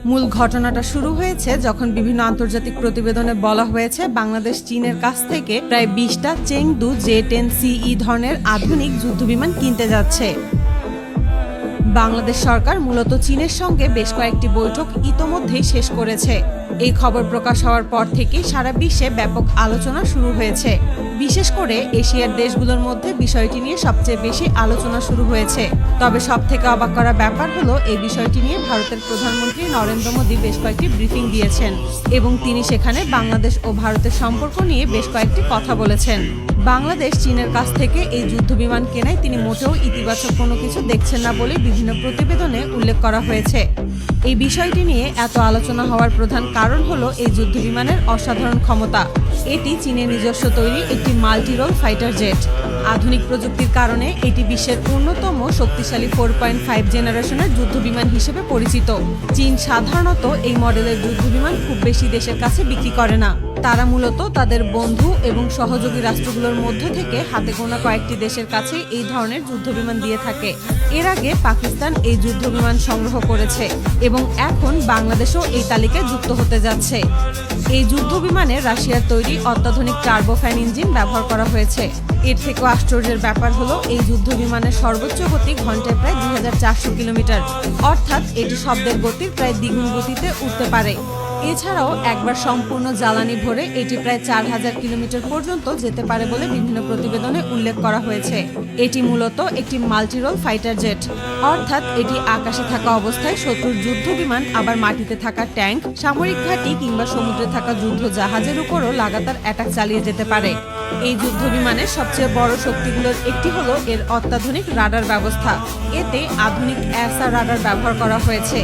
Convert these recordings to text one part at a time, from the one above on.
মূল ঘটনাটা শুরু হয়েছে যখন বিভিন্ন আন্তর্জাতিক প্রতিবেদনে বলা হয়েছে বাংলাদেশ চীনের কাছ থেকে প্রায় 20টা চেংদু J-10CE ধরনের আধুনিক যুদ্ধবিমান কিনতে যাচ্ছে। বাংলাদেশ সরকার মূলত চীনের সঙ্গে বেশ কয়েকটি বৈঠক ইতোমধ্যেই শেষ করেছে। এই খবর প্রকাশ হওয়ার পর থেকেই সারা বিশ্বে ব্যাপক আলোচনা শুরু হয়েছে। বিশেষ করে এশিয়ার দেশগুলোর মধ্যে বিষয়টি নিয়ে সবচেয়ে বেশি আলোচনা শুরু হয়েছে। তবে সবথেকে অবাক করা ব্যাপার হলো এই বিষয়টি নিয়ে ভারতের প্রধানমন্ত্রী নরেন্দ্র মোদী বেশ কয়েকটি ব্রিফিং দিয়েছেন এবং তিনি সেখানে বাংলাদেশ ও ভারতের সম্পর্ক নিয়ে বেশ কয়েকটি কথা বলেছেন। বাংলাদেশ চীনের কাছ থেকে এই যুদ্ধবিমান কেনায় তিনি মোটেও ইতিবাচক কোনো কিছু দেখছেন না বলে বিভিন্ন প্রতিবেদনে উল্লেখ করা হয়েছে। এই বিষয়টি নিয়ে এত আলোচনা হওয়ার প্রধান কারণ হলো এই যুদ্ধবিমানের অসাধারণ ক্ষমতা। এটি চীনের নিজস্ব তৈরি একটি মাল্টি-রোল ফাইটার জেট। আধুনিক প্রযুক্তির কারণে এটি বিশ্বের অন্যতম শক্তিশালী 4.5 জেনারেশনের যুদ্ধবিমান হিসেবে পরিচিত। চীন সাধারণত এই মডেলের যুদ্ধবিমান খুব বেশি দেশের কাছে বিক্রি করে না। তারা মূলত তাদের বন্ধু এবং সহযোগী রাষ্ট্রগুলোর মধ্য থেকে হাতে গোনা কয়েকটি দেশের কাছে এই ধরনের যুদ্ধবিমান দিয়ে থাকে। এর আগে পাকিস্তান এই যুদ্ধবিমান সংগ্রহ করেছে এবং এখন বাংলাদেশও এই তালিকায় যুক্ত হতে যাচ্ছে। এই যুদ্ধবিমানে রাশিয়ার তৈরি অত্যাধুনিক টার্বোফ্যান ইঞ্জিন ব্যবহার করা হয়েছে। এর থেকেও আশ্চর্যের ব্যাপার হলো এই যুদ্ধবিমানের সর্বোচ্চ গতি ঘন্টায় প্রায় 2400 কিলোমিটার, অর্থাৎ এটি শব্দের গতির প্রায় দ্বিগুণ গতিতে উঠতে পারে। এছাড়াও একবার সম্পূর্ণ জ্বালানি ভরে এটি প্রায় 4000 কিলোমিটার পর্যন্ত যেতে পারে বলে বিভিন্ন প্রতিবেদনে উল্লেখ করা হয়েছে। এটি মূলত একটি মাল্টি-রোল ফাইটার জেট, অর্থাৎ এটি আকাশে থাকা অবস্থায় শত্রুর যুদ্ধবিমান আবার মাটিতে থাকা ট্যাঙ্ক, সামরিক ঘাঁটি কিংবা সমুদ্রে থাকা যুদ্ধ জাহাজের উপরও লাগাতার অ্যাটাক চালিয়ে যেতে পারে। এই যুদ্ধবিমানের সবচেয়ে বড় শক্তিগুলোর একটি হলো এর অত্যাধুনিক রাডার ব্যবস্থা। এতে আধুনিক এসআর রাডার ব্যবহার করা হয়েছে।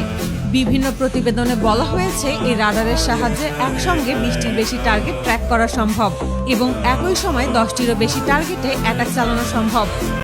বিভিন্ন প্রতিবেদনে বলা হয়েছে এই রাডারের সাহায্যে একসঙ্গে 20টির বেশি টার্গেট ট্র্যাক করা সম্ভব এবং একই সময় 10টিরও বেশি টার্গেটে অ্যাটাক চালানো সম্ভব।